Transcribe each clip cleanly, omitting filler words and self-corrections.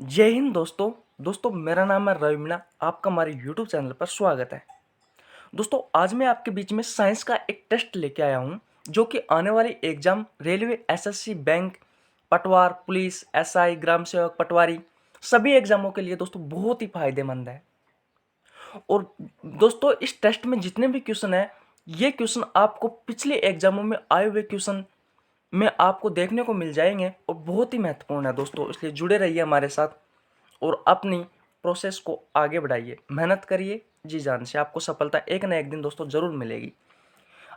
जय हिंद दोस्तों। मेरा नाम है रविमीना। आपका हमारे यूट्यूब चैनल पर स्वागत है। दोस्तों आज मैं आपके बीच में साइंस का एक टेस्ट लेके आया हूँ जो कि आने वाली एग्जाम रेलवे, एसएससी, बैंक, पटवार, पुलिस, एसआई, ग्राम सेवक, पटवारी सभी एग्जामों के लिए दोस्तों बहुत ही फायदेमंद है। और दोस्तों इस टेस्ट में जितने भी क्वेश्चन है, ये क्वेश्चन आपको पिछले एग्जामों में आए हुए क्वेश्चन में आपको देखने को मिल जाएंगे और बहुत ही महत्वपूर्ण है दोस्तों। इसलिए जुड़े रहिए हमारे साथ और अपनी प्रोसेस को आगे बढ़ाइए, मेहनत करिए जी जान से। आपको सफलता एक ना एक दिन दोस्तों जरूर मिलेगी।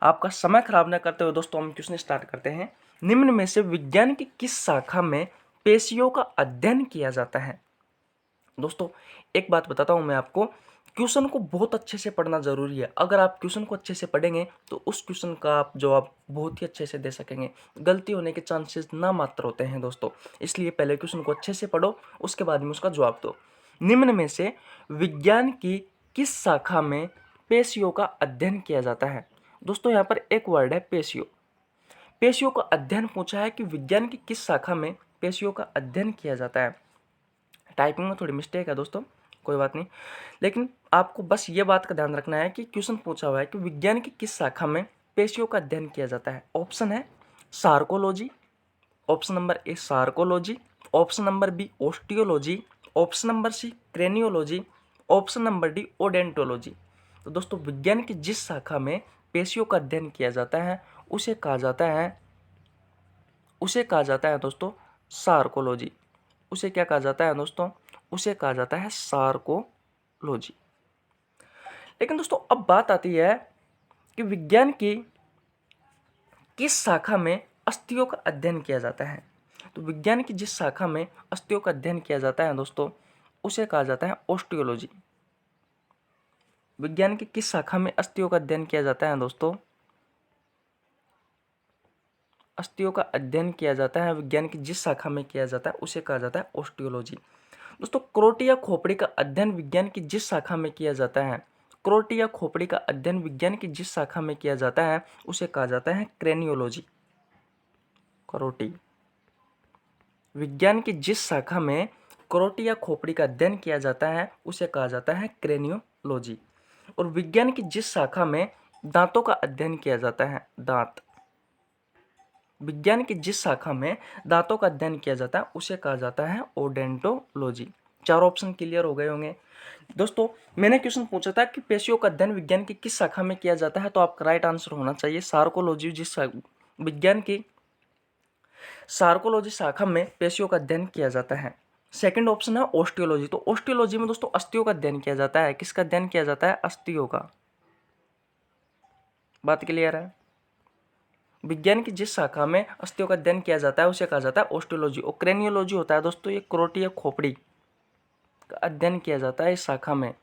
आपका समय खराब न करते हुए दोस्तों हम क्वेश्चन स्टार्ट करते हैं। निम्न में से विज्ञान की किस शाखा में पेशियों का अध्ययन किया जाता है? दोस्तों एक बात बताता हूं मैं आपको, क्वेश्चन को बहुत अच्छे से पढ़ना जरूरी है। अगर आप क्वेश्चन को अच्छे से पढ़ेंगे तो उस क्वेश्चन का आप जवाब बहुत ही अच्छे से दे सकेंगे। गलती होने के चांसेस ना मात्र होते हैं दोस्तों, इसलिए पहले क्वेश्चन को अच्छे से पढ़ो, उसके बाद में उसका जवाब दो। निम्न में से विज्ञान की किस शाखा में पेशियों का अध्ययन किया जाता है? दोस्तों यहाँ पर एक वर्ड है पेशियों। पेशियों का अध्ययन पूछा है कि विज्ञान की किस शाखा में पेशियों का अध्ययन किया जाता है। टाइपिंग में थोड़ी मिस्टेक है दोस्तों, कोई बात नहीं, लेकिन आपको बस ये बात का ध्यान रखना है कि क्वेश्चन पूछा हुआ है कि विज्ञान की किस शाखा में पेशियों का अध्ययन किया जाता है। ऑप्शन है sarcology, option number A sarcology, option number B osteology, option number C craniology, option number D odontology. तो दोस्तों विज्ञान की जिस शाखा में पेशियों का अध्ययन किया जाता है उसे कहा जाता है दोस्तों सार्कोलॉजी। उसे क्या कहा जाता है दोस्तों? उसे कहा जाता है सार्कोलॉजी। लेकिन दोस्तों अब बात आती है कि विज्ञान की किस शाखा में अस्थियों का अध्ययन किया जाता है। तो विज्ञान की जिस शाखा में अस्थियों का अध्ययन किया जाता है दोस्तों, उसे कहा जाता है ओस्टियोलॉजी। विज्ञान की किस शाखा में अस्थियों का अध्ययन किया जाता है दोस्तों? अस्थियों का अध्ययन किया जाता है विज्ञान की जिस शाखा में किया जाता है उसे कहा जाता है ओस्टियोलॉजी। दोस्तों क्रोटी या खोपड़ी का अध्ययन विज्ञान की जिस शाखा में किया जाता है, क्रोटी या खोपड़ी का अध्ययन विज्ञान की जिस शाखा में किया जाता है उसे कहा जाता है क्रेनियोलॉजी। क्रोटी, विज्ञान की जिस शाखा में क्रोटी या खोपड़ी का अध्ययन किया जाता है उसे कहा जाता है क्रेनियोलॉजी। और विज्ञान की जिस शाखा में दांतों का अध्ययन किया जाता है, दांत, विज्ञान की जिस शाखा में दांतों का अध्ययन किया जाता है उसे कहा जाता है ओडेंटोलॉजी। चार ऑप्शन क्लियर हो गए होंगे दोस्तों। मैंने क्वेश्चन पूछा था कि पेशियों का अध्ययन विज्ञान की किस शाखा में किया जाता है, तो आपका राइट आंसर होना चाहिए सार्कोलॉजी। विज्ञान की सार्कोलॉजी शाखा में पेशियों का अध्ययन किया जाता है। सेकंड ऑप्शन है ओस्टियोलॉजी। तो ओस्टियोलॉजी में दोस्तों अस्थियों का अध्ययन किया जाता है। किसका अध्ययन किया जाता है? अस्थियों का। बात क्लियर है? विज्ञान की जिस शाखा में अस्थियों का अध्ययन किया जाता है उसे कहा जाता है ओस्टियोलॉजी। और क्रेनियोलॉजी होता है दोस्तों ये क्रोटी या खोपड़ी का अध्ययन किया जाता है इस शाखा में,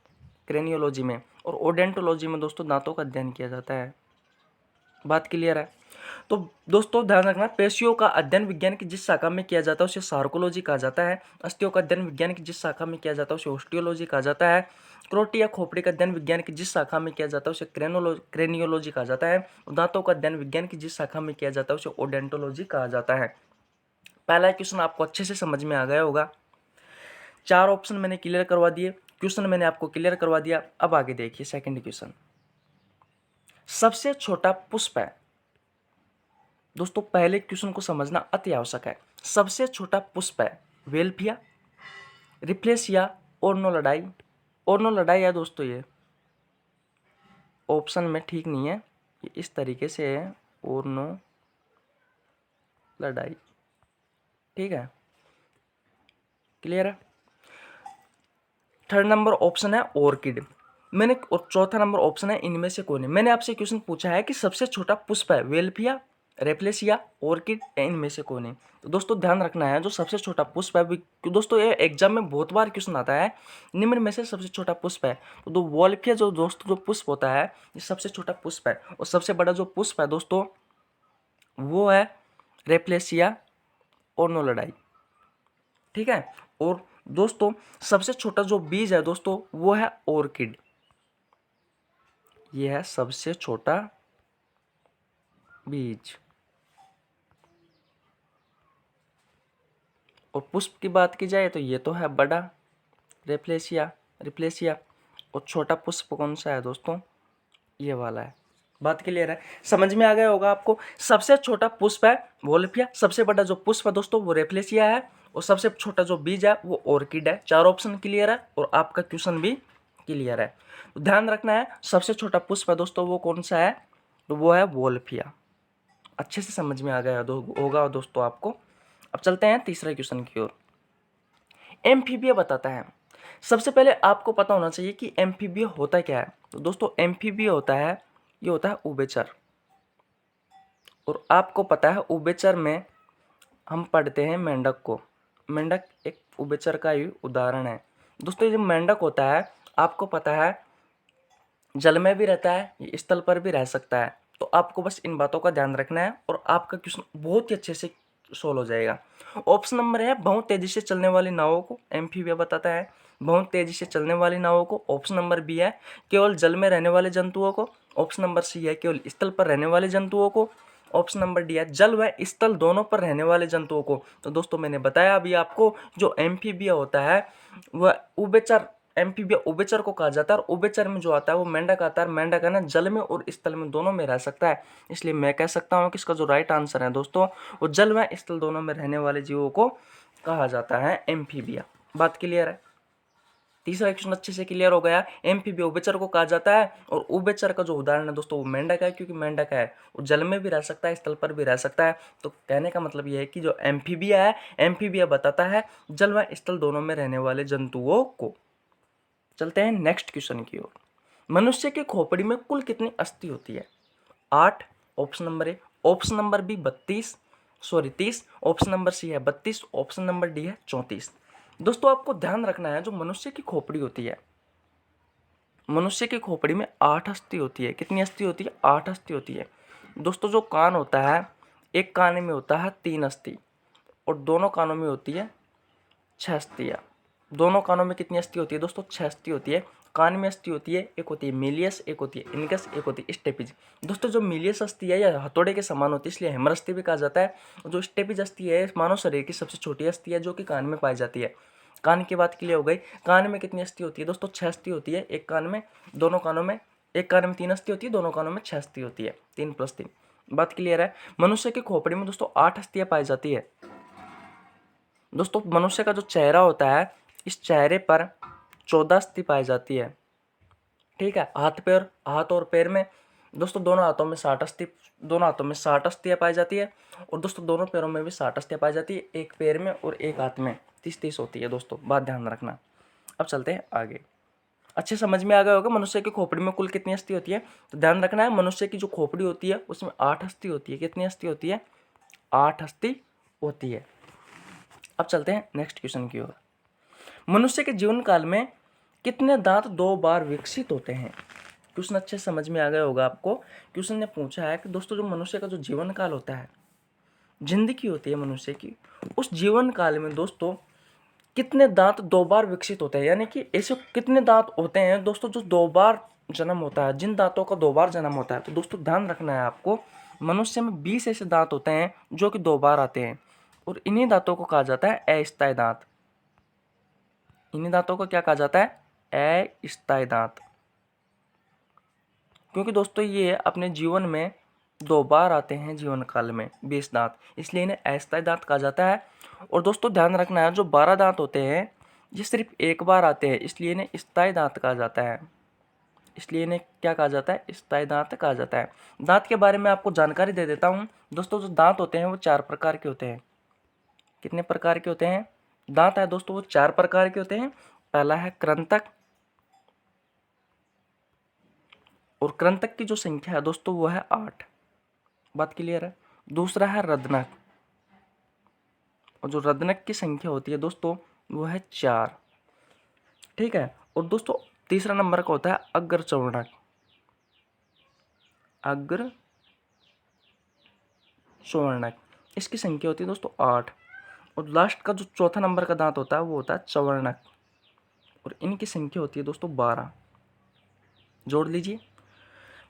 क्रेनियोलॉजी में। और ओडेंटोलॉजी में दोस्तों दांतों का अध्ययन किया जाता है। बात क्लियर है? तो दोस्तों ध्यान रखना, पेशियों का अध्ययन विज्ञान की जिस शाखा में किया जाता है उसे सार्कोलॉजी कहा जाता है। अस्थियों का अध्ययन विज्ञान की जिस शाखा में किया जाता है उसे ओस्टियोलॉजी कहा जाता है। क्रोटी या खोपड़ी का अध्ययन विज्ञान की जिस शाखा में किया जाता है उसे क्रेनियोलॉजी कहा जाता है। दांतों का अध्ययन विज्ञान की जिस शाखा में किया जाता है उसे ओडेंटोलॉजी कहा जाता है। पहला क्वेश्चन आपको अच्छे से समझ में आ गया होगा। चार ऑप्शन मैंने क्लियर करवा दिए, क्वेश्चन मैंने आपको क्लियर करवा दिया। अब आगे देखिए सेकंड क्वेश्चन। सबसे छोटा पुष्प है दोस्तों, पहले क्वेश्चन को समझना अति आवश्यक है। सबसे छोटा पुष्प है वेल्फिया, रिफ्लेसिया, ओर्नोलडाई। ओर्नोलडाई है दोस्तों, ये ऑप्शन में ठीक नहीं है, ये इस तरीके से है ओर्नोलडाई। ठीक है, क्लियर है? थर्ड नंबर ऑप्शन है ऑर्किड। और चौथा नंबर ऑप्शन है इनमें से कौन है। मैंने आपसे क्वेश्चन पूछा है कि सबसे छोटा पुष्प है वेल्फिया, रेप्लेसिया, ऑर्किड, इनमें से कौन है। तो दोस्तों ध्यान रखना है, जो सबसे छोटा पुष्प है, दोस्तों ये एग्जाम में बहुत बार क्वेश्चन आता है, निम्न में से सबसे छोटा पुष्प है। तो दो वॉल्फिया जो दोस्तों जो पुष्प होता है ये सबसे छोटा पुष्प है। और सबसे बड़ा जो पुष्प है दोस्तों वो है रेप्लेसिया ओर्नोलडाई। ठीक है। और दोस्तों सबसे छोटा जो बीज है दोस्तों वो है ऑर्किड। ये है सबसे छोटा बीज। और पुष्प की बात की जाए तो ये तो है बड़ा रेफ्लेशिया रिफ्लेशिया। और छोटा पुष्प कौन सा है दोस्तों? ये वाला है। बात क्लियर है, समझ में आ गया होगा आपको। सबसे छोटा पुष्प है वोल्फिया, सबसे बड़ा जो पुष्प है दोस्तों वो रेफ्लेशिया है, और सबसे छोटा जो बीज है वो ऑर्किड है। चार ऑप्शन क्लियर है और आपका क्वेश्चन भी क्लियर है। तो ध्यान रखना है, सबसे छोटा पुष्प है दोस्तों वो कौन सा है? तो वो है वोल्फिया। अच्छे से समझ में आ गया होगा दोस्तों आपको। अब चलते हैं तीसरे क्वेश्चन की ओर। एम्फीबिया बताता है। सबसे पहले आपको पता होना चाहिए कि एम्फीबिया होता क्या है। तो दोस्तों एम्फीबिया होता है, ये होता है उभयचर। और आपको पता है उभयचर में हम पढ़ते हैं मेंढक को। मेंढक एक उभयचर का ही उदाहरण है। दोस्तों ये जो मेंढक होता है आपको पता है जल में भी रहता है, ये स्थल पर भी रह सकता है। तो आपको बस इन बातों का ध्यान रखना है और आपका क्वेश्चन बहुत ही अच्छे से सोल्व हो जाएगा। ऑप्शन नंबर है बहुत तेजी से चलने वाली नावों को एम्फीबिया बताता है। बहुत तेजी से चलने वाली नावों को। ऑप्शन नंबर बी है केवल जल में रहने वाले जंतुओं को। ऑप्शन नंबर सी है केवल स्थल पर रहने वाले जंतुओं को। ऑप्शन नंबर डी है जल व स्थल दोनों पर रहने वाले जंतुओं को। तो दोस्तों मैंने बताया अभी आपको जो एम्फीबिया होता है वह उभयचर एम्फीबिया उभयचर को कहा जाता है। और उभयचर में जो आता है वो मेंढक आता है। मेंढक है ना जल में और स्थल में दोनों में रह सकता है। इसलिए मैं कह सकता हूँ कि इसका जो राइट आंसर है दोस्तों वो जल व स्थल दोनों में रहने वाले जीवों को कहा जाता है एम्फीबिया। बात क्लियर है? तीसरा क्वेश्चन अच्छे से क्लियर हो गया। एम्फीबिया उभयचर को कहा जाता है और उभयचर का जो उदाहरण है दोस्तों वो मेंढक है, क्योंकि मेंढक है वो जल में भी रह सकता है स्थल पर भी रह सकता है। तो कहने का मतलब ये है कि जो एम्फीबिया है एम्फीबिया बताता है जल व स्थल दोनों में रहने वाले जंतुओं को। चलते हैं नेक्स्ट क्वेश्चन की ओर। मनुष्य की खोपड़ी में कुल कितनी अस्थि होती है? 8 option number A. Option number B 30। Option number C है 32। ऑप्शन नंबर डी है 34। दोस्तों आपको ध्यान रखना है जो मनुष्य की खोपड़ी होती है, मनुष्य की खोपड़ी में 8 अस्थि होती है। कितनी अस्थि होती है? 8 अस्थि होती है। दोस्तों जो कान होता है एक कान में होता है 3 अस्थि और दोनों कानों में होती है 6 अस्थियाँ। दोनों कानों में कितनी अस्थि होती है दोस्तों? 6 अस्थि होती है। कान में अस्थि होती है, एक होती है मीलियस, एक होती है इनकस, एक होती है स्टेपिज। दोस्तों जो मीलियस अस्थि है यह हथौड़े के समान होती है, इसलिए हेमर अस्थि भी कहा जाता है। और जो स्टेपिज अस्थि है मानव शरीर की सबसे छोटी अस्थि है जो कि कान में पाई जाती है। कान की बात क्लियर हो गई। कान में कितनी अस्थि होती है दोस्तों? 6 अस्थि होती है एक कान में। दोनों कानों में, एक कान में 3 अस्थि होती है, दोनों कानों में 6 अस्थि होती है, 3 + 3। बात क्लियर है? मनुष्य की खोपड़ी में दोस्तों 8 अस्थियाँ पाई जाती है। दोस्तों मनुष्य का जो चेहरा होता है इस चेहरे पर 14 अस्थि पाई जाती है। ठीक है, हाथ और पैर में दोस्तों दोनों हाथों में 60 अस्थियाँ पाई जाती है। और दोस्तों दोनों पैरों में भी 60 अस्थियाँ पाई जाती है, एक पैर में और एक हाथ में 30-30 होती है। दोस्तों बात ध्यान रखना। अब चलते हैं आगे। अच्छे समझ में आ गया होगा मनुष्य की खोपड़ी में कुल कितनी अस्थि होती है। तो ध्यान रखना है मनुष्य की जो खोपड़ी होती है उसमें 8 अस्थि होती है। कितनी अस्थि होती है? 8 अस्थि होती है। अब चलते हैं नेक्स्ट क्वेश्चन की ओर। मनुष्य के जीवन काल में कितने दांत 2 बार विकसित होते हैं? क्वेश्चन अच्छे समझ में आ गया होगा आपको। क्वेश्चन ने पूछा है कि दोस्तों जो मनुष्य का जो जीवन काल होता है, जिंदगी होती है मनुष्य की, उस जीवन काल में दोस्तों कितने दांत 2 बार विकसित होते हैं। यानी कि ऐसे कितने दांत होते हैं दोस्तों जो 2 बार जन्म होता है, जिन दांतों का 2 बार जन्म होता है। तो दोस्तों ध्यान रखना है आपको, मनुष्य में 20 ऐसे दांत होते हैं जो कि 2 बार आते हैं और इन्हीं दांतों को कहा जाता है अस्थायी दांत। इन्हीं दांतों को क्या कहा जाता है? अस्थायी दांत। क्योंकि दोस्तों ये अपने जीवन में 2 बार आते हैं जीवन काल में 20 दांत, इसलिए इन्हें अस्थायी दांत कहा जाता है। और दोस्तों ध्यान रखना है जो 12 दांत होते हैं ये सिर्फ एक बार आते हैं, इसलिए इन्हें स्थायी दांत कहा जाता है। इसलिए इन्हें क्या कहा जाता है? स्थायी दांत कहा जाता है। दांत के बारे में आपको जानकारी दे देता हूँ। दोस्तों जो दांत होते हैं वो 4 प्रकार के होते हैं। कितने प्रकार के होते हैं? दांत है दोस्तों वो 4 प्रकार के होते हैं। पहला है कृंतक, और कृंतक की जो संख्या है दोस्तों वो है 8। बात क्लियर है? दूसरा है रदनक, और जो रदनक की संख्या होती है दोस्तों वो है 4। ठीक है, और दोस्तों तीसरा नंबर का होता है अग्रचौर्णक। अग्रचौर्णक इसकी संख्या होती है दोस्तों 8। और लास्ट का जो चौथा नंबर का दांत होता है वो होता है चवर्णक, और इनकी संख्या होती है दोस्तों 12। जोड़ लीजिए,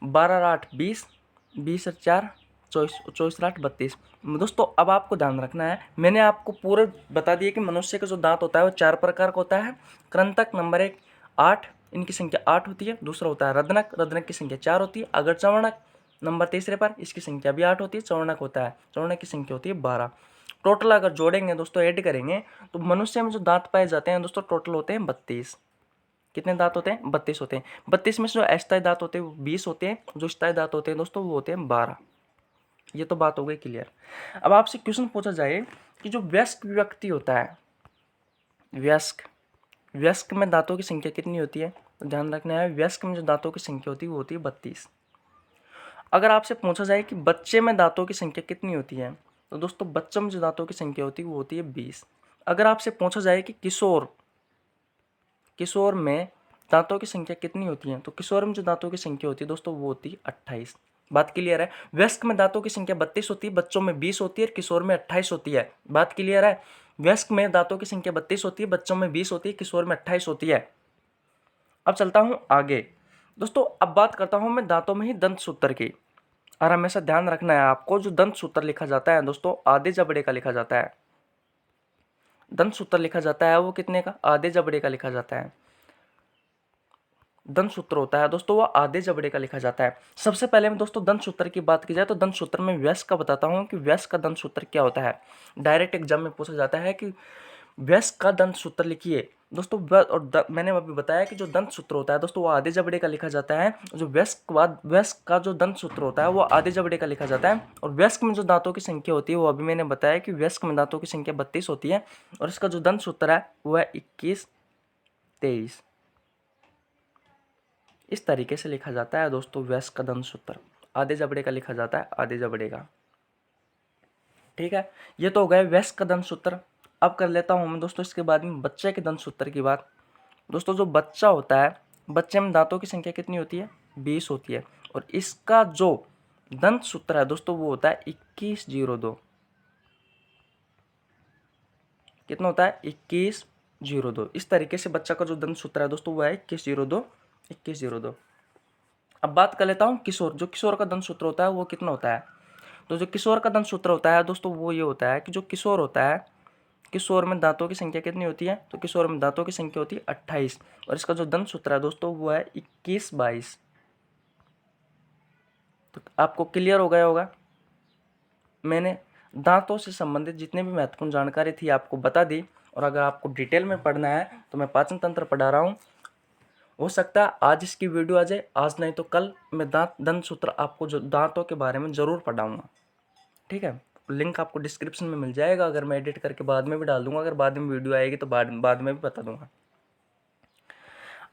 12 और 8 20, 20 और 4 24 24 8 32। दोस्तों अब आपको ध्यान रखना है, मैंने आपको पूरे बता दिया कि मनुष्य का जो दांत होता है वो 4 प्रकार का होता है। कृंतक नंबर 1 8, इनकी संख्या 8 होती है। दूसरा होता है रदनक, रदनक की संख्या 4 होती है। अगर चवर्णक नंबर तीसरे पर, इसकी संख्या भी 8 होती है। चवर्णक होता है, चवर्णक की संख्या होती है 12। टोटल अगर जोड़ेंगे दोस्तों, ऐड करेंगे तो मनुष्य में जो दांत पाए जाते हैं दोस्तों टोटल होते हैं 32। कितने दांत होते हैं? 32 होते हैं। 32 में से जो अस्थायी दांत होते हैं वो 20 होते हैं, जो स्थायी दांत होते हैं दोस्तों वो होते हैं 12। ये तो बात हो गई क्लियर। अब आपसे क्वेश्चन पूछा जाए कि जो वयस्क व्यक्ति होता है, वयस्क, वयस्क में दांतों की संख्या कितनी होती है? तो ध्यान रखना है, वयस्क में जो दांतों की संख्या होती है वो होती है 32। अगर आपसे पूछा जाए कि बच्चे में दांतों की संख्या कितनी होती है, तो दोस्तों बच्चों में जो दांतों की संख्या होती है वो होती है 20। अगर आपसे पूछा जाए कि किशोर, किशोर में दांतों की संख्या कितनी होती है, तो किशोर में जो दांतों की संख्या होती है दोस्तों वो होती है 28। बात क्लियर है। वयस्क में दांतों की संख्या 32 होती है, बच्चों में 20 होती है, किशोर में 28 होती है। बात क्लियर है। वयस्क में दांतों की संख्या 32 होती है, बच्चों में 20 होती है, किशोर में 28 होती है। अब चलता हूं आगे दोस्तों, अब बात करता हूं मैं दांतों में ही दंत सूत्र की। और हमेशा ध्यान रखना है आपको, जो दंत सूत्र लिखा जाता है दोस्तों आधे जबड़े का लिखा जाता है। दंत सूत्र लिखा जाता है वो कितने का? आधे जबड़े का लिखा जाता है। दंत सूत्र होता है दोस्तों वो आधे जबड़े का लिखा जाता है। सबसे पहले में दोस्तों दंत सूत्र की बात की जाए तो दंत सूत्र में वयस्क का बताता हूं कि वयस्क का दंत सूत्र क्या होता है। डायरेक्ट एग्जाम में पूछा जाता है कि वयस्क का दंत सूत्र लिखिए दोस्तों। और मैंने अभी बताया कि जो दंत सूत्र होता है दोस्तों वो आधे जबड़े का लिखा जाता है। जो वयस्क का जो दंत सूत्र होता है वो आधे जबड़े का लिखा जाता है। और वयस्क में जो दांतों की संख्या होती है वो अभी मैंने बताया कि वयस्क में दांतों की संख्या 32 होती है। और इसका जो दंत सूत्र है वो है 21 23। इस तरीके से लिखा जाता है दोस्तों वयस्क का दंत सूत्र। आधे जबड़े का लिखा जाता है, आधे जबड़े का। ठीक है, ये तो हो गए वयस्क का दंत सूत्र। अब कर लेता हूं मैं दोस्तों इसके बाद में बच्चे के दंत सूत्र की बात। दोस्तों जो बच्चा होता है, बच्चे में दांतों की संख्या कितनी होती है? 20 होती है। और इसका जो दंत सूत्र है दोस्तों वो होता है 2102। कितना होता है? 2102। इस तरीके से बच्चा का जो दंत सूत्र है दोस्तों वो है 2102, 2102। अब बात कर लेता हूँ किशोर। जो किशोर का दंत सूत्र होता है वो कितना होता है? तो जो किशोर का दंत सूत्र होता है दोस्तों वो ये होता है कि जो किशोर होता है, किशोर में दांतों की संख्या कितनी होती है? तो किशोर में दांतों की संख्या होती है 28। और इसका जो दंत सूत्र है दोस्तों वो है 2122। तो आपको क्लियर हो गया होगा। मैंने दांतों से संबंधित जितने भी महत्वपूर्ण जानकारी थी आपको बता दी। और अगर आपको डिटेल में पढ़ना है तो मैं पाचन तंत्र पढ़ा रहा हूँ। हो सकता है आज इसकी वीडियो आ जाए, आज नहीं तो कल मैं दंत सूत्र आपको जो दांतों के बारे में ज़रूर पढ़ाऊँगा। ठीक है, लिंक आपको डिस्क्रिप्शन में मिल जाएगा। अगर मैं एडिट करके बाद में भी डाल दूंगा, अगर बाद में वीडियो आएगी तो बाद में भी बता दूंगा।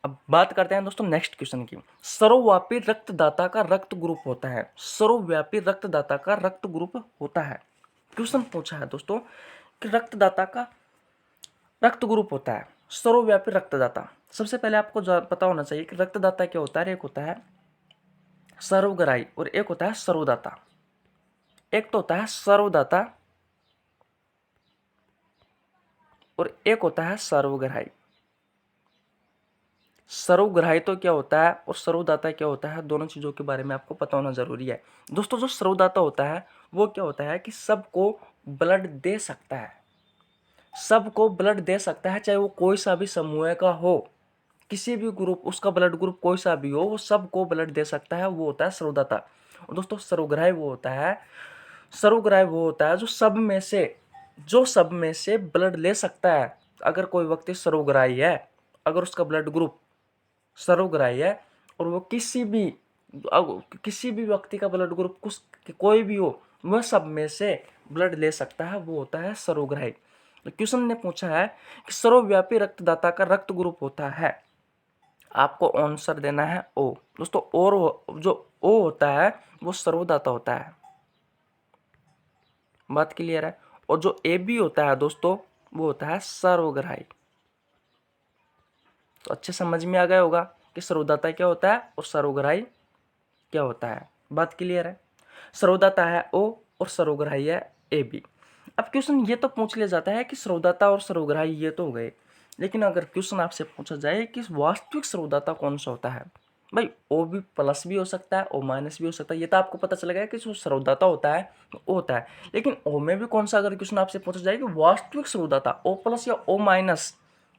अब बात करते हैं दोस्तों नेक्स्ट क्वेश्चन की। सर्वव्यापी रक्तदाता का रक्त ग्रुप होता है। सर्वव्यापी रक्तदाता का रक्त ग्रुप होता है। क्वेश्चन पूछा है दोस्तों कि रक्तदाता का रक्त ग्रुप होता है सर्वव्यापी रक्तदाता। सबसे पहले आपको पता होना चाहिए कि रक्तदाता क्या होता है। एक होता है सर्वग्राही और एक होता है सर्वदाता। एक तो होता है सर्वदाता और एक होता है सर्वग्राही। सर्वग्राही तो क्या होता है और सर्वदाता क्या होता है, दोनों चीज़ों के बारे में आपको पता होना जरूरी है दोस्तों। जो सर्वदाता होता है वो क्या होता है कि सबको ब्लड दे सकता है। सबको ब्लड दे सकता है, चाहे वो कोई सा भी समूह का हो, किसी भी ग्रुप, उसका ब्लड ग्रुप कोई सा भी हो, वो सबको ब्लड दे सकता है, वो होता है सर्वदाता। और दोस्तों सर्वग्राही वो होता है, सर्वग्राही वो होता है जो सब में से ब्लड ले सकता है। अगर कोई व्यक्ति सर्वग्राही है, अगर उसका ब्लड ग्रुप सर्वग्राही है और वो किसी भी व्यक्ति का ब्लड ग्रुप कोई भी हो, वह सब में से ब्लड ले सकता है, वो होता है सर्वग्राही। तो क्वेश्चन ने पूछा है कि सर्वव्यापी रक्तदाता का रक्त ग्रुप होता है। आपको आंसर देना है ओ दोस्तों। और जो ओ होता है वो सर्वदाता होता है। बात क्लियर है। और जो ए बी होता है दोस्तों वो होता है सर्वग्राही। तो अच्छे समझ में आ गया होगा कि सर्वदाता क्या होता है और सर्वग्राही क्या होता है। बात क्लियर है। सर्वदाता है ओ और सर्वग्राही है ए बी। अब क्वेश्चन ये तो पूछ लिया जाता है कि सर्वदाता और सर्वग्राही ये तो हो गए, लेकिन अगर क्वेश्चन आपसे पूछा जाए कि वास्तविक सर्वदाता कौन सा होता है, भाई ओ भी प्लस भी हो सकता है, ओ माइनस भी हो सकता है, ये तो आपको पता चल गया कि जो सरोदाता होता है वो होता है। लेकिन ओ में भी कौन सा अगर क्वेश्चन आपसे पूछा जाए कि वास्तविक सरोदाता ओ प्लस या ओ माइनस,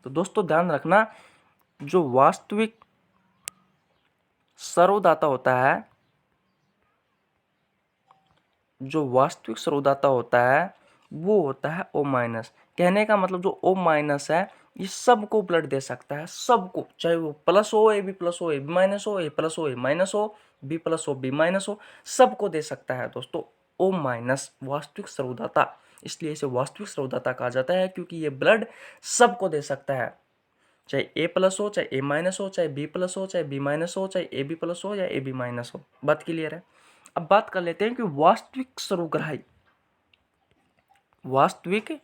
तो दोस्तों ध्यान रखना जो वास्तविक सरोदाता होता है, जो वास्तविक सरोदाता होता है वो होता है ओ माइनस। कहने का मतलब जो ओ माइनस है ये सबको ब्लड दे सकता है, सबको, चाहे वो प्लस हो ए बी प्लस हो ए बी माइनस हो, ए प्लस हो ए माइनस हो, बी प्लस हो बी माइनस हो, सबको दे सकता है दोस्तों ओ माइनस वास्तविक सरोदाता। इसलिए इसे वास्तविक सरोदाता कहा जाता है क्योंकि ये ब्लड सबको दे सकता है, चाहे ए प्लस हो, चाहे ए माइनस हो, चाहे बी प्लस हो, चाहे बी माइनस हो, चाहे ए बी प्लस हो या ए बी माइनस हो। बात क्लियर है। अब बात कर लेते हैं कि वास्तविक सर्वग्राही, वास्तविक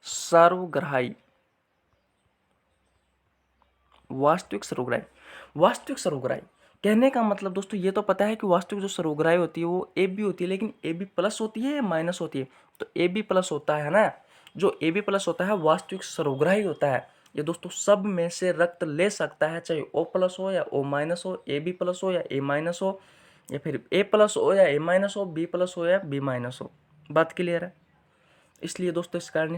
सर्वग्राही, वास्तविक सर्वग्राही, वास्तविक सर्वग्राही कहने का मतलब दोस्तों ये तो पता है कि वास्तविक जो सर्वग्राही होती है वो ए बी होती है, लेकिन ए बी प्लस होती है या माइनस होती है, तो ए बी प्लस होता है ना। जो ए बी प्लस होता है वास्तविक सर्वग्राही होता है। ये दोस्तों सब में से रक्त ले सकता है, चाहे ओ प्लस हो या ओ माइनस हो, ए बी प्लस हो या ए माइनस हो, या फिर ए प्लस हो या ए माइनस हो, बी प्लस हो या बी माइनस हो। बात क्लियर है। इसलिए दोस्तों इस कारण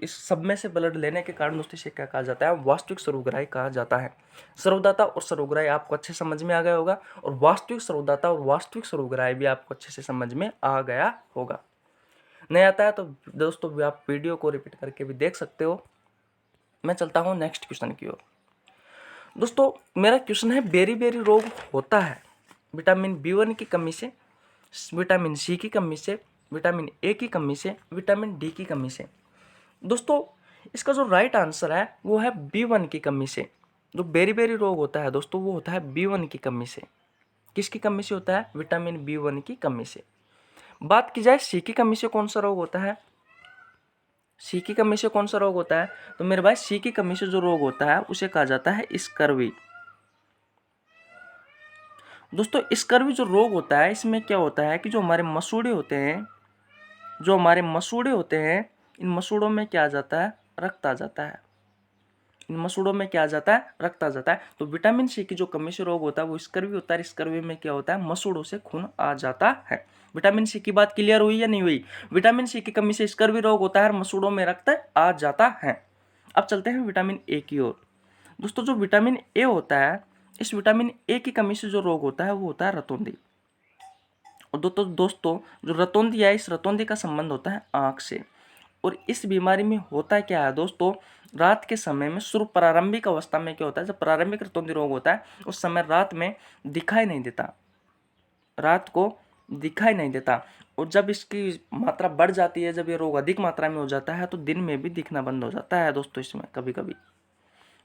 इस सब में से ब्लड लेने के कारण दोस्तों इसे क्या कहा जाता है, वास्तविक सर्वग्राही कहा जाता है। सर्वदाता और सर्वग्राही आपको अच्छे समझ में आ गया होगा, और वास्तविक सर्वदाता और वास्तविक सर्वग्राही भी आपको अच्छे से समझ में आ गया होगा। नहीं आता है तो दोस्तों भी आप वीडियो को रिपीट करके भी देख सकते हो। मैं चलता हूँ नेक्स्ट क्वेश्चन की ओर। दोस्तों मेरा क्वेश्चन है बेरी बेरी रोग होता है विटामिन बी1 की कमी से, विटामिन सी की कमी से, विटामिन ए की कमी से, विटामिन डी की कमी से। दोस्तों इसका जो राइट आंसर है वो है बी1 की कमी से। जो बेरी बेरी रोग होता है दोस्तों वो होता है बी1 की कमी से। किसकी कमी से होता है, विटामिन बी1 की कमी से। बात की जाए सी की कमी से कौन सा रोग होता है, सी की कमी से कौन सा रोग होता है, तो मेरे भाई सी की कमी से जो रोग होता है उसे कहा जाता है स्कर्वी। दोस्तों स्कर्वी जो रोग होता है इसमें क्या होता है कि जो हमारे मसूड़े होते हैं, जो हमारे मसूड़े होते हैं, इन मसूड़ों में क्या आ जाता है, रक्त आ जाता है। इन मसूड़ों में क्या आ जाता है, रक्त आ जाता है। तो विटामिन सी की जो कमी से रोग होता है वो स्कर्वी होता है। स्कर्वी में क्या होता है, मसूड़ों से खून आ जाता है। विटामिन सी की बात क्लियर हुई या नहीं हुई। विटामिन सी की कमी से स्कर्वी रोग होता है और मसूड़ों में रक्त आ जाता है। अब चलते हैं विटामिन ए की ओर। दोस्तों जो विटामिन ए होता है, इस विटामिन ए की कमी से जो रोग होता है वो होता है रतौंधी। और दोस्तों जो रतौंधी है, इस रतौंधी का संबंध होता है आंख से। और इस बीमारी में होता क्या है दोस्तों, रात के समय में शुरू प्रारंभिक अवस्था में क्या होता है, जब प्रारंभिक रतौंधी रोग होता है उस समय रात में दिखाई नहीं देता, रात को दिखाई नहीं देता। और जब इसकी मात्रा बढ़ जाती है, जब ये रोग अधिक मात्रा में हो जाता है तो दिन में भी दिखना बंद हो जाता है दोस्तों इसमें कभी कभी।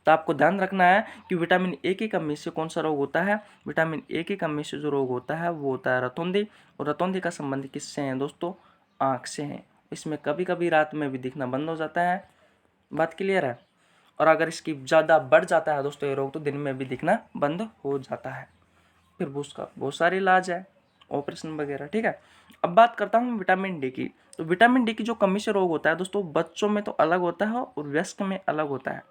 तो आपको ध्यान रखना है कि विटामिन ए की कमी से कौन सा रोग होता है, विटामिन ए की कमी से जो रोग होता है वो होता है रतौंधी। और रतौंधी का संबंध किससे है दोस्तों, आँख से है। इसमें कभी कभी रात में भी दिखना बंद हो जाता है। बात क्लियर है। और अगर इसकी ज़्यादा बढ़ जाता है दोस्तों ये रोग तो दिन में भी दिखना बंद हो जाता है। फिर वो उसका बहुत सारे इलाज है, ऑपरेशन वगैरह, ठीक है। अब बात करता हूँ विटामिन डी की। तो विटामिन डी की जो कमी से रोग होता है दोस्तों बच्चों में तो अलग होता है और वयस्क में अलग होता है।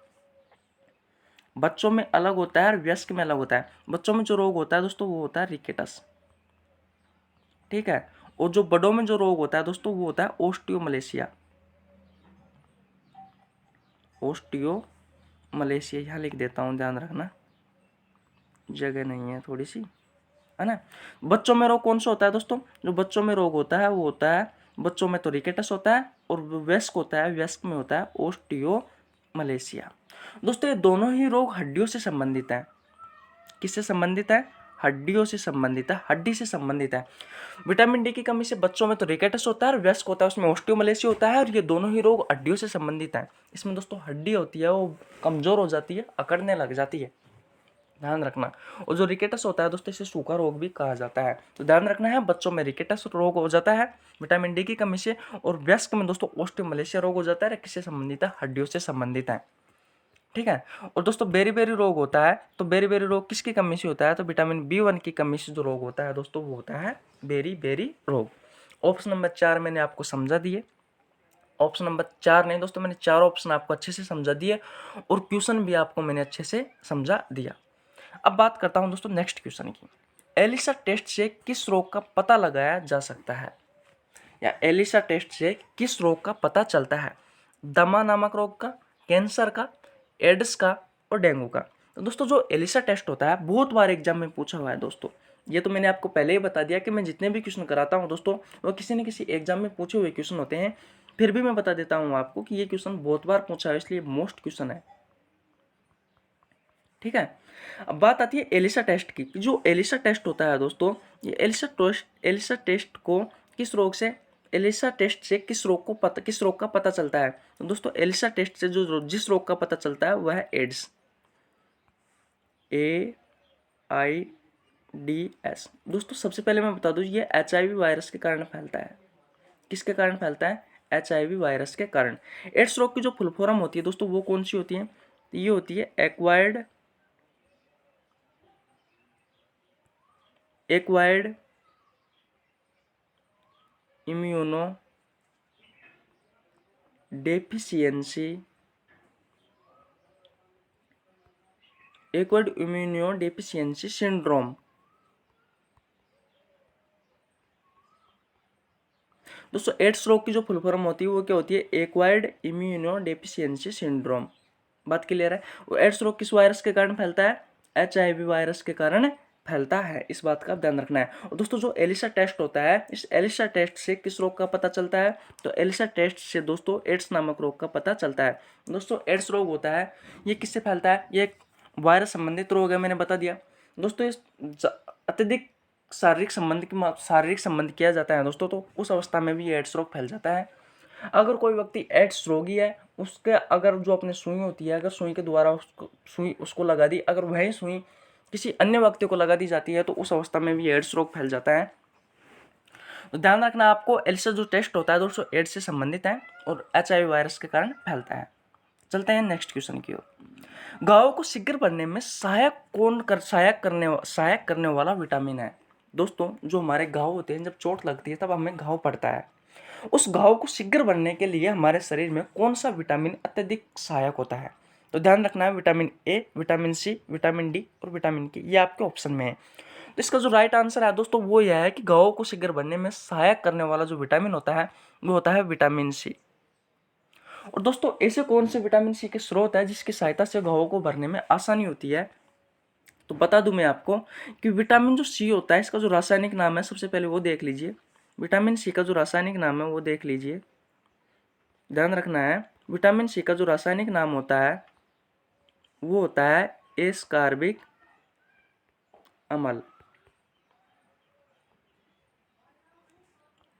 बच्चों में अलग होता है और वयस्क में अलग होता है। बच्चों में जो रोग होता है दोस्तों वो होता है रिकेटस, ठीक है। और जो बड़ों में जो रोग होता है दोस्तों वो होता है ओस्टियोमलेशिया। ओस्टियोमलेशिया यहाँ लिख देता हूँ, ध्यान रखना, जगह नहीं है थोड़ी सी, है ना। बच्चों में रोग कौन सा होता है दोस्तों, जो बच्चों में रोग होता है वो होता है, बच्चों में तो रिकेटस होता है और वयस्क होता है, वयस्क में होता है ओस्टियोमलेशिया। दोस्तों ये दोनों ही रोग हड्डियों से संबंधित हैं। किससे संबंधित है, हड्डियों से संबंधित है, हड्डी से संबंधित है। विटामिन डी की कमी से बच्चों में तो रिकेटस होता है और वयस्क होता है उसमें ओस्टियोमलेशिया होता है, और ये दोनों ही रोग हड्डियों से संबंधित हैं। इसमें दोस्तों हड्डी होती है वो कमजोर हो जाती है, अकड़ने लग जाती है, ध्यान रखना। और जो रिकेटस होता है दोस्तों इसे सूखा रोग भी कहा जाता है। तो ध्यान रखना है, बच्चों में रिकेटस रोग हो जाता है विटामिन डी की कमी से, और वयस्क में दोस्तों ओस्टियोमलेशिया रोग हो जाता है। किससे संबंधित है, हड्डियों से संबंधित है, ठीक है। और दोस्तों बेरी बेरी रोग होता है, तो बेरी बेरी रोग किसकी कमी से होता है, तो विटामिन बी1 की कमी से जो रोग होता है दोस्तों वो होता है बेरी बेरी रोग। ऑप्शन नंबर 4 मैंने आपको समझा दिए। ऑप्शन नंबर 4 नहीं दोस्तों, मैंने 4 ऑप्शन आपको अच्छे से समझा दिए और क्वेश्चन भी आपको मैंने अच्छे से समझा दिया। अब बात करता हूं दोस्तों नेक्स्ट क्वेश्चन की। एलिसा टेस्ट से किस रोग का पता लगाया जा सकता है, या एलिसा टेस्ट से किस रोग का पता चलता है? दमा नामक रोग का, कैंसर का, एड्स का और डेंगू का। तो दोस्तों जो एलिसा टेस्ट होता है बहुत बार एग्जाम में पूछा हुआ है दोस्तों। ये तो मैंने आपको पहले ही बता दिया कि मैं जितने भी क्वेश्चन कराता हूँ दोस्तों वो किसी न किसी एग्जाम में पूछे हुए क्वेश्चन होते हैं। फिर भी मैं बता देता हूँ आपको कि ये क्वेश्चन बहुत बार पूछा है, इसलिए मोस्ट क्वेश्चन है। ठीक है, अब बात आती है एलिसा टेस्ट की। जो एलिसा टेस्ट होता है दोस्तों, ये एलिसा टेस्ट को किस रोग से, एलिसा टेस्ट से किस रोग का पता चलता है? तो दोस्तों एलिसा टेस्ट से जिस रोग का पता चलता है वह है एड्स, AIDS। दोस्तों सबसे पहले मैं बता दूं ये HIV वायरस के कारण फैलता है। किसके कारण फैलता है? HIV वायरस के कारण। एड्स रोग की जो फुल फॉर्म होती है दोस्तों वो कौन सी होती है? ये होती है एक्वायर्ड इम्यूनो डेफिशिएंसी सिंड्रोम। दोस्तों एड्स रोग की जो फुल फॉर्म होती है वो क्या होती है? Acquired immuno deficiency syndrome. बात क्लियर है? वो एड्स रोग किस वायरस के कारण फैलता है? HIV वायरस के कारण फैलता है। इस बात का आप ध्यान रखना है। और दोस्तों जो एलिसा टेस्ट होता है, इस एलिसा टेस्ट से किस रोग का पता चलता है? तो एलिसा टेस्ट से दोस्तों एड्स नामक रोग का पता चलता है। दोस्तों एड्स रोग होता है ये किससे फैलता है? ये एक वायरस संबंधित रोग है, मैंने बता दिया। दोस्तों इस अत्यधिक शारीरिक संबंध किया जाता है दोस्तों, तो उस अवस्था में भी एड्स रोग फैल जाता है। अगर कोई व्यक्ति एड्स रोगी है, उसके अगर जो अपने सुई होती है, अगर सुई के द्वारा सुई उसको लगा दी, अगर वही सुई किसी अन्य व्यक्ति को लगा दी जाती है तो उस अवस्था में भी एड्स रोग फैल जाता है। तो ध्यान रखना आपको, एलिसा जो टेस्ट होता है दोस्तों एड्स से संबंधित है और HIV वायरस के कारण फैलता है। चलते हैं नेक्स्ट क्वेश्चन की ओर। घावों को शीघ्र बढ़ने में सहायक करने वाला विटामिन है। दोस्तों जो हमारे घाव होते हैं, जब चोट लगती है तब हमें घाव पड़ता है, उस घाव को शीघ्र बढ़ने के लिए हमारे शरीर में कौन सा विटामिन अत्यधिक सहायक होता है? तो ध्यान रखना है, vitamin A, vitamin C, vitamin D और विटामिन K, ये आपके ऑप्शन में है। तो इसका जो राइट आंसर है दोस्तों वो यह है कि घावों को शीघ्र बढ़ने में सहायक करने वाला जो विटामिन होता है वो होता है विटामिन C। और दोस्तों ऐसे कौन से विटामिन C के स्रोत है जिसकी सहायता से घावों को भरने में आसानी होती है? तो बता दूं मैं आपको कि विटामिन जो C होता है इसका जो रासायनिक नाम है सबसे पहले वो देख लीजिए। विटामिन C का जो रासायनिक नाम है वो देख लीजिए, ध्यान रखना है। विटामिन C का जो रासायनिक नाम होता है वो होता है एस्कॉर्बिक अम्ल।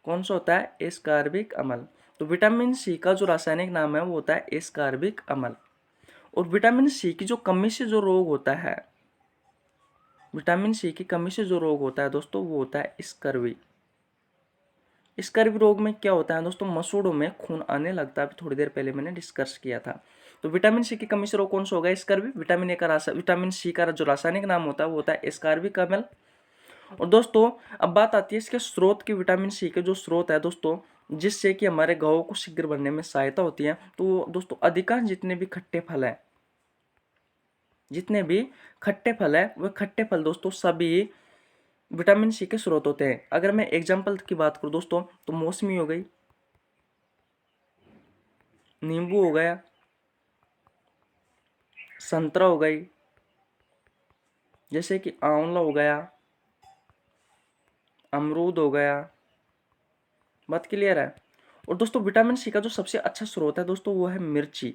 कौन सा होता है? एस्कॉर्बिक अम्ल। तो विटामिन C का जो रासायनिक नाम है वो होता है एस्कॉर्बिक अम्ल। और विटामिन C की जो कमी से जो रोग होता है, विटामिन C की कमी से जो रोग होता है दोस्तों वो होता है स्कर्वी। स्कर्वी रोग में क्या होता है दोस्तों? मसूड़ों में खून आने लगता है, थोड़ी देर पहले मैंने डिस्कस किया था। तो विटामिन C की कमी से रोग कौन सा होगा? स्कर्वी। विटामिन C का जो रासायनिक नाम होता है वो होता है एस्कॉर्बिक अम्ल। और दोस्तों अब बात आती है इसके स्रोत की। विटामिन C के जो स्रोत है दोस्तों जिससे कि हमारे घावों को शीघ्र बनने में सहायता होती है, तो दोस्तों अधिकांश जितने भी खट्टे फल हैं, वह खट्टे फल दोस्तों सभी विटामिन C के स्रोत होते हैं। अगर मैं एग्जाम्पल की बात करूं दोस्तों तो मौसमी हो गई, नींबू हो गया, संतरा हो गई, जैसे कि आंवला हो गया, अमरूद हो गया। बात क्लियर है? और दोस्तों विटामिन C का जो सबसे अच्छा स्रोत है दोस्तों वो है मिर्ची।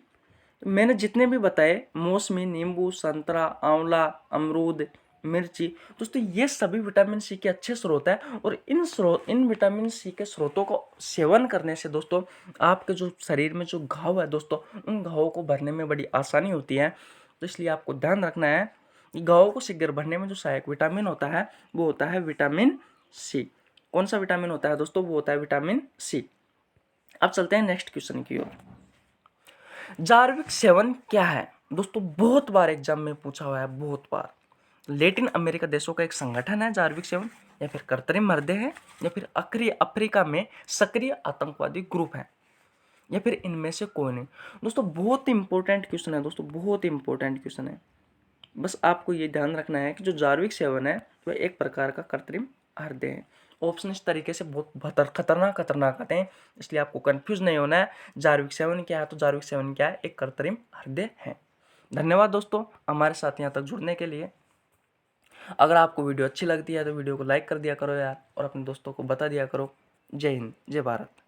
तो मैंने जितने भी बताए, मौसमी, नींबू, संतरा, आंवला, अमरूद, मिर्ची, दोस्तों ये सभी विटामिन C के अच्छे स्रोत हैं। और इन विटामिन C के स्रोतों को सेवन करने से दोस्तों आपके जो शरीर में जो घाव है दोस्तों उन घावों को भरने में बड़ी आसानी होती है। तो इसलिए आपको ध्यान रखना है कि घावों को शीघ्र भरने में जो सहायक विटामिन होता है वो होता है विटामिन C। कौन सा विटामिन होता है दोस्तों? वो होता है विटामिन C। अब चलते हैं नेक्स्ट क्वेश्चन की ओर। जार्विक सेवन क्या है? दोस्तों बहुत बार एग्जाम में पूछा हुआ है, बहुत बार। लैटिन अमेरिका देशों का एक संगठन है जार्विक सेवन, या फिर कृत्रिम हृदय है, या फिर अफ्रीका में सक्रिय आतंकवादी ग्रुप है। या फिर इनमें से कोई नहीं? दोस्तों बहुत ही इंपॉर्टेंट क्वेश्चन है दोस्तों, बहुत ही इंपॉर्टेंट क्वेश्चन है। बस आपको ये ध्यान रखना है कि जो जार्विक सेवन है वह एक प्रकार का कृत्रिम हृदय है। ऑप्शन इस तरीके से बहुत खतरनाक आते हैं, इसलिए आपको कंफ्यूज नहीं होना है। जार्विक सेवन क्या है तो जार्विक सेवन क्या है, एक कृत्रिम हृदय है। धन्यवाद दोस्तों हमारे साथ यहाँ तक जुड़ने के लिए। अगर आपको वीडियो अच्छी लगती है तो वीडियो को लाइक कर दिया करो यार, और अपने दोस्तों को बता दिया करो। जय हिंद, जय भारत।